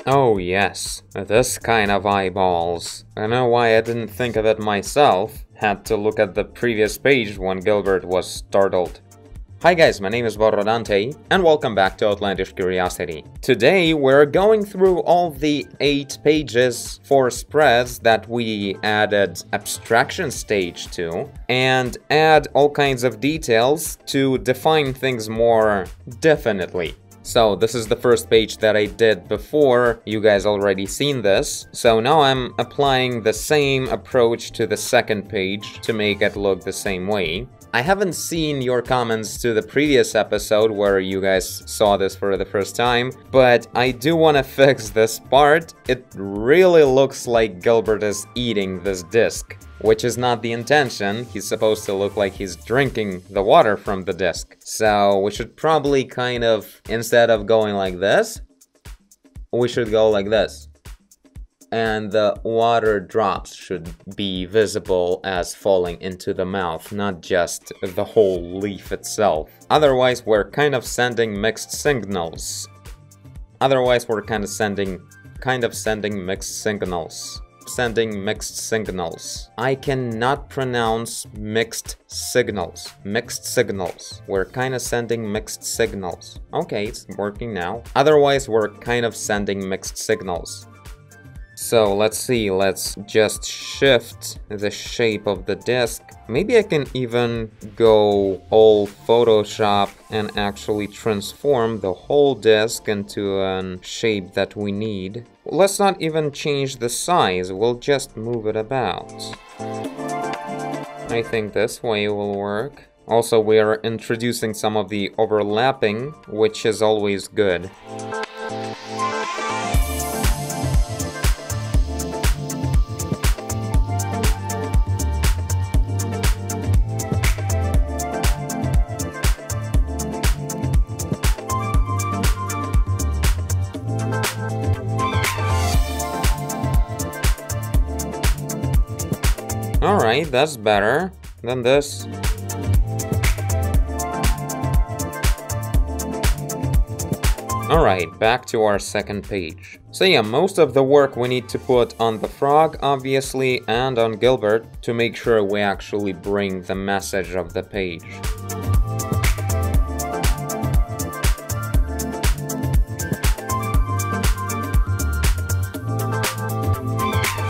Oh yes, this kind of eyeballs. I know why I didn't think of it myself. Had to look at the previous page when Gilbert was startled. Hi guys, my name is Borrodante, and welcome back to Outlandish Curiosity. Today we're going through all the 8 pages for spreads that we added abstraction stage to, and add all kinds of details to define things more definitely. So this is the first page that I did before, you guys already seen this. So now I'm applying the same approach to the second page to make it look the same way. I haven't seen your comments to the previous episode where you guys saw this for the first time, but I do want to fix this part. It really looks like Gilbert is eating this disc, which is not the intention. He's supposed to look like he's drinking the water from the disc. So we should probably kind of, instead of going like this, we should go like this. And the water drops should be visible as falling into the mouth, not just the whole leaf itself. Otherwise, we're kind of sending mixed signals. Sending mixed signals. I cannot pronounce mixed signals. We're kind of sending mixed signals. Okay, it's working now. Otherwise, we're kind of sending mixed signals. So let's see, let's just shift the shape of the disc. Maybe I can even go all Photoshop and actually transform the whole disc into a shape that we need. Let's not even change the size, we'll just move it about. I think this way will work. Also, we are introducing some of the overlapping, which is always good. Alright, that's better than this. Alright, back to our second page. So yeah, most of the work we need to put on the frog, obviously, and on Gilbert to make sure we actually bring the message of the page.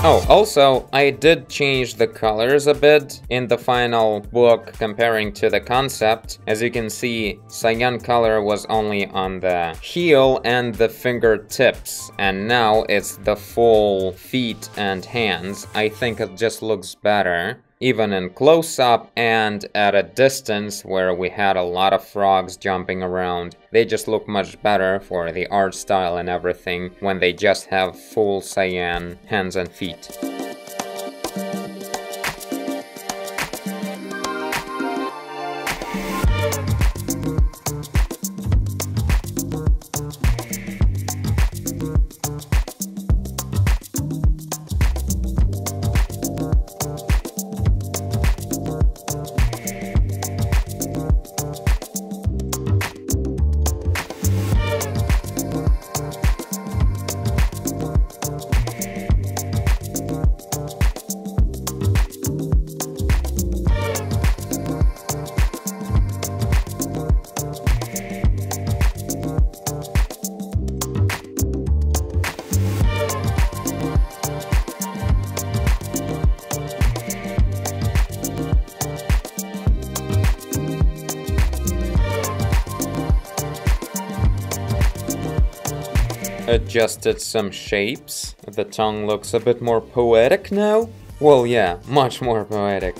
Oh, also, I did change the colors a bit in the final book comparing to the concept. As you can see, cyan color was only on the heel and the fingertips, and now it's the full feet and hands. I think it just looks better. Even in close-up and at a distance where we had a lot of frogs jumping around, they just look much better for the art style and everything when they just have full cyan hands and feet. Adjusted some shapes. The tongue looks a bit more poetic now. Well, yeah, much more poetic.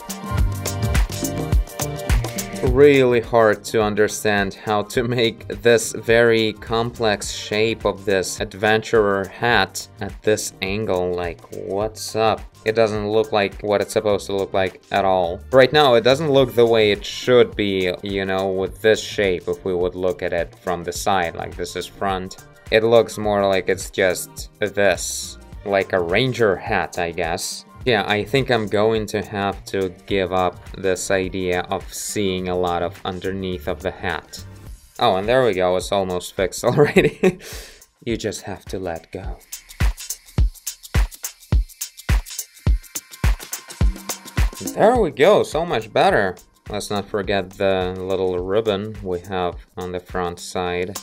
Really hard to understand how to make this very complex shape of this adventurer hat at this angle. Like, what's up? It doesn't look like what it's supposed to look like at all. Right now, it doesn't look the way it should be, you know, with this shape if we would look at it from the side, like this is front. It looks more like it's just this, like a ranger hat, I guess. Yeah, I think I'm going to have to give up this idea of seeing a lot of underneath of the hat. Oh, and there we go, it's almost fixed already. You just have to let go. There we go, so much better. Let's not forget the little ribbon we have on the front side.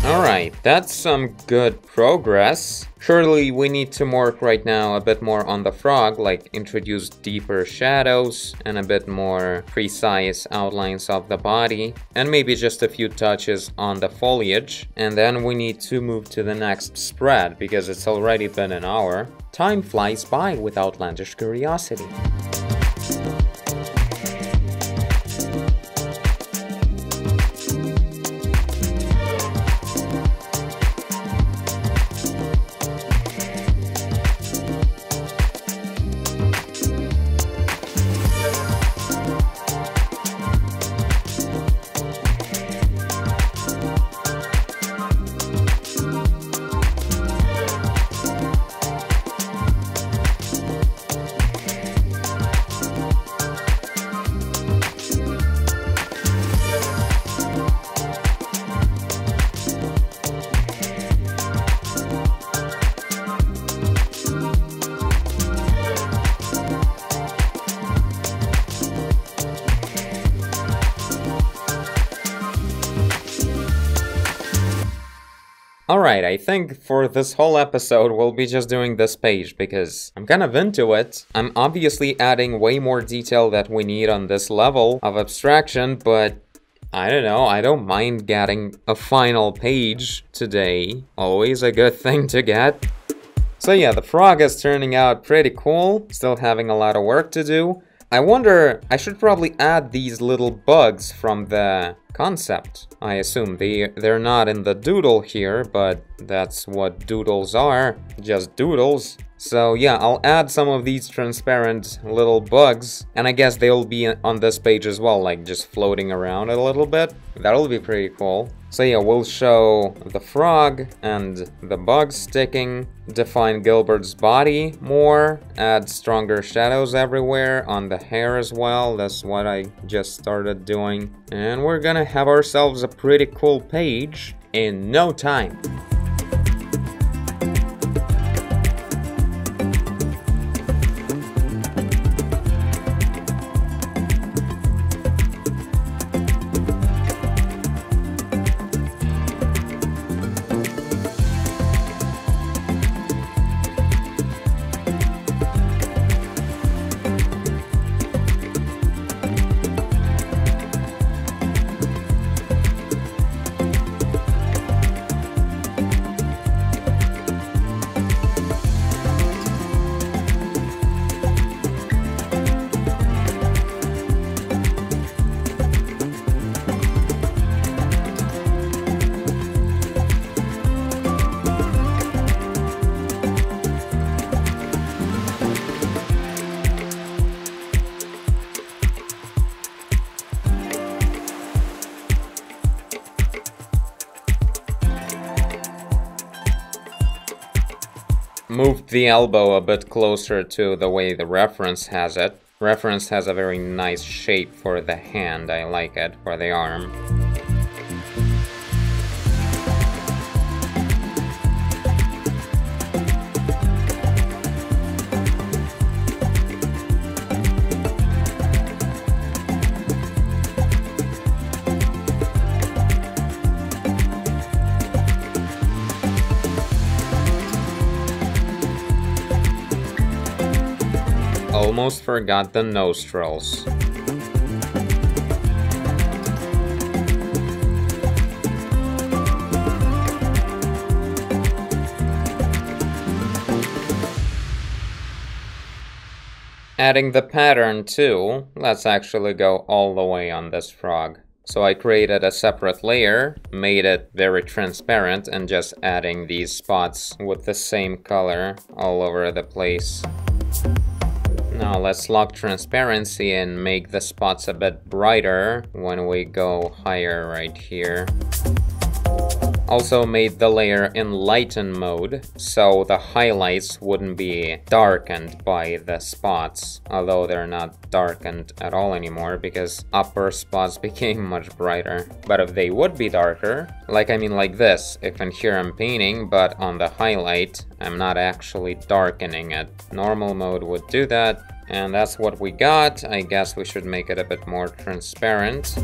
Alright, that's some good progress. Surely we need to work right now a bit more on the frog, like introduce deeper shadows and a bit more precise outlines of the body, and maybe just a few touches on the foliage. And then we need to move to the next spread, because it's already been an hour. Time flies by with Outlandish Curiosity. Alright, I think for this whole episode we'll be just doing this page because I'm kind of into it. I'm obviously adding way more detail that we need on this level of abstraction, but I don't know, I don't mind getting a final page today. Always a good thing to get. So yeah, the frog is turning out pretty cool, still having a lot of work to do. I wonder, I should probably add these little bugs from the concept. I assume they're not in the doodle here, but that's what doodles are, just doodles. So yeah, I'll add some of these transparent little bugs, and I guess they'll be on this page as well, like just floating around a little bit. That'll be pretty cool. So yeah, we'll show the frog and the bugs sticking, define Gilbert's body more, add stronger shadows everywhere, on the hair as well. That's what I just started doing. And we're gonna have ourselves a pretty cool page in no time. Moved the elbow a bit closer to the way the reference has it. Reference has a very nice shape for the hand, I like it, for the arm. Almost forgot the nostrils. Adding the pattern too, let's actually go all the way on this frog. So I created a separate layer, made it very transparent, and just adding these spots with the same color all over the place. Now let's lock transparency and make the spots a bit brighter when we go higher right here. Also made the layer in lighten mode, so the highlights wouldn't be darkened by the spots, although they're not darkened at all anymore because upper spots became much brighter. But if they would be darker, like this, if in here I'm painting, but on the highlight, I'm not actually darkening it. Normal mode would do that, and that's what we got. I guess we should make it a bit more transparent.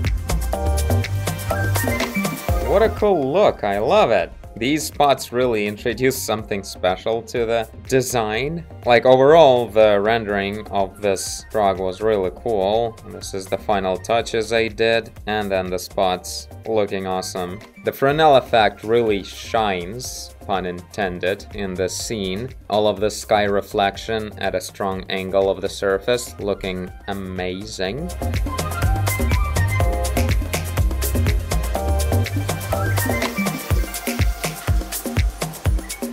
What a cool look, I love it! These spots really introduce something special to the design. Like overall, the rendering of this frog was really cool. This is the final touches I did, and then the spots looking awesome. The Fresnel effect really shines, pun intended, in this scene. All of the sky reflection at a strong angle of the surface, looking amazing.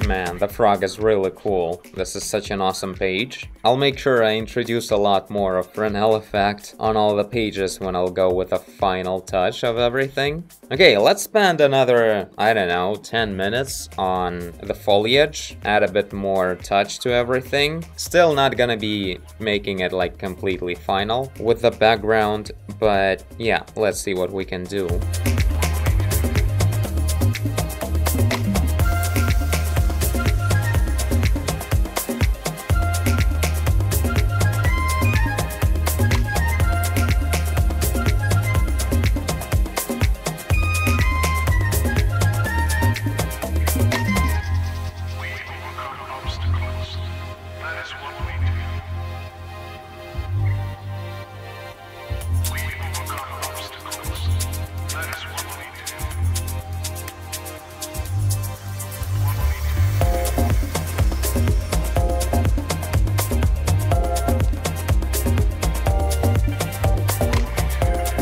Man, the frog is really cool. This is such an awesome page. I'll make sure I introduce a lot more of Fresnel effect on all the pages when I'll go with a final touch of everything. Okay, let's spend another, I don't know, 10 minutes on the foliage. Add a bit more touch to everything. Still not gonna be making it like completely final with the background, but yeah, let's see what we can do.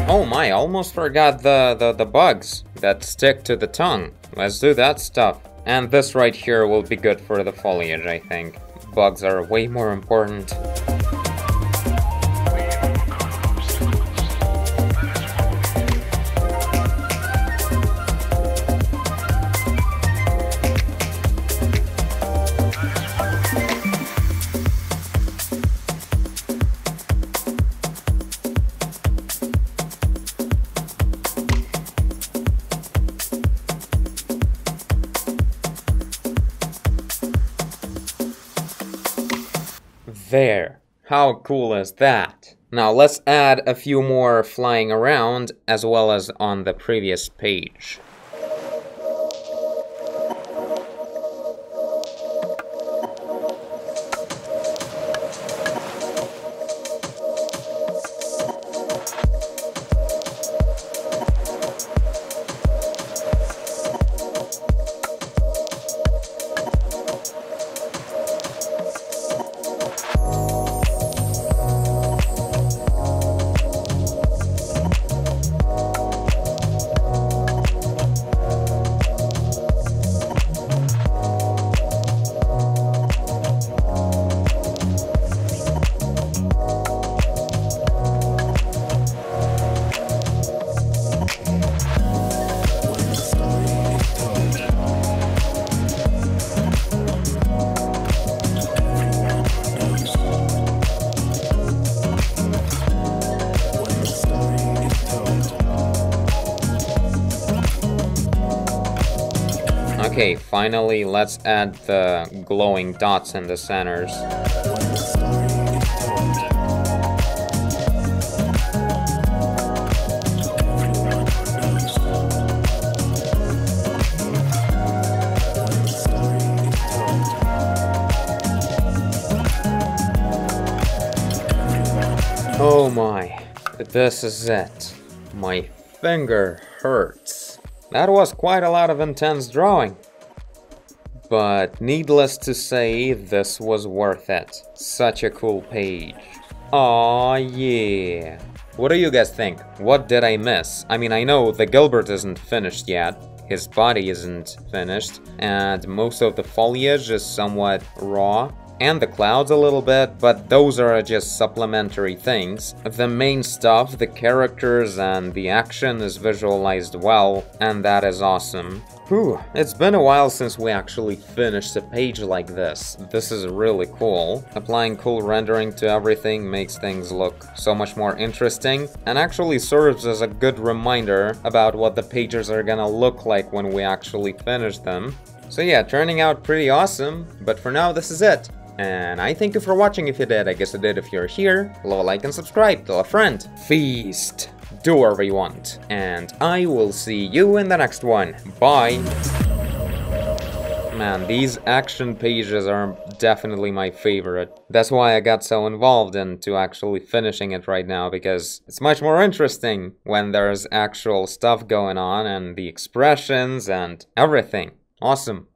Oh my, almost forgot the bugs that stick to the tongue. Let's do that stuff. And this right here will be good for the foliage, I think. Bugs are way more important. There. How cool is that? Now let's add a few more flying around as well as on the previous page. Okay, finally, let's add the glowing dots in the centers. Oh my, this is it. My finger hurts. That was quite a lot of intense drawing. But needless to say, this was worth it. Such a cool page. Aw, yeah. What do you guys think? What did I miss? I mean, I know the Gilbert isn't finished yet, his body isn't finished, and most of the foliage is somewhat raw, and the clouds a little bit, but those are just supplementary things. The main stuff, the characters and the action is visualized well, and that is awesome. Whew, it's been a while since we actually finished a page like this. This is really cool. Applying cool rendering to everything makes things look so much more interesting, and actually serves as a good reminder about what the pages are gonna look like when we actually finish them. So yeah, turning out pretty awesome, but for now this is it. And I thank you for watching if you did. I guess I did if you're here. Leave a like and subscribe. Tell a friend. Feast. Do whatever you want. And I will see you in the next one. Bye. Man, these action pages are definitely my favorite. That's why I got so involved into actually finishing it right now, because it's much more interesting when there's actual stuff going on and the expressions and everything. Awesome.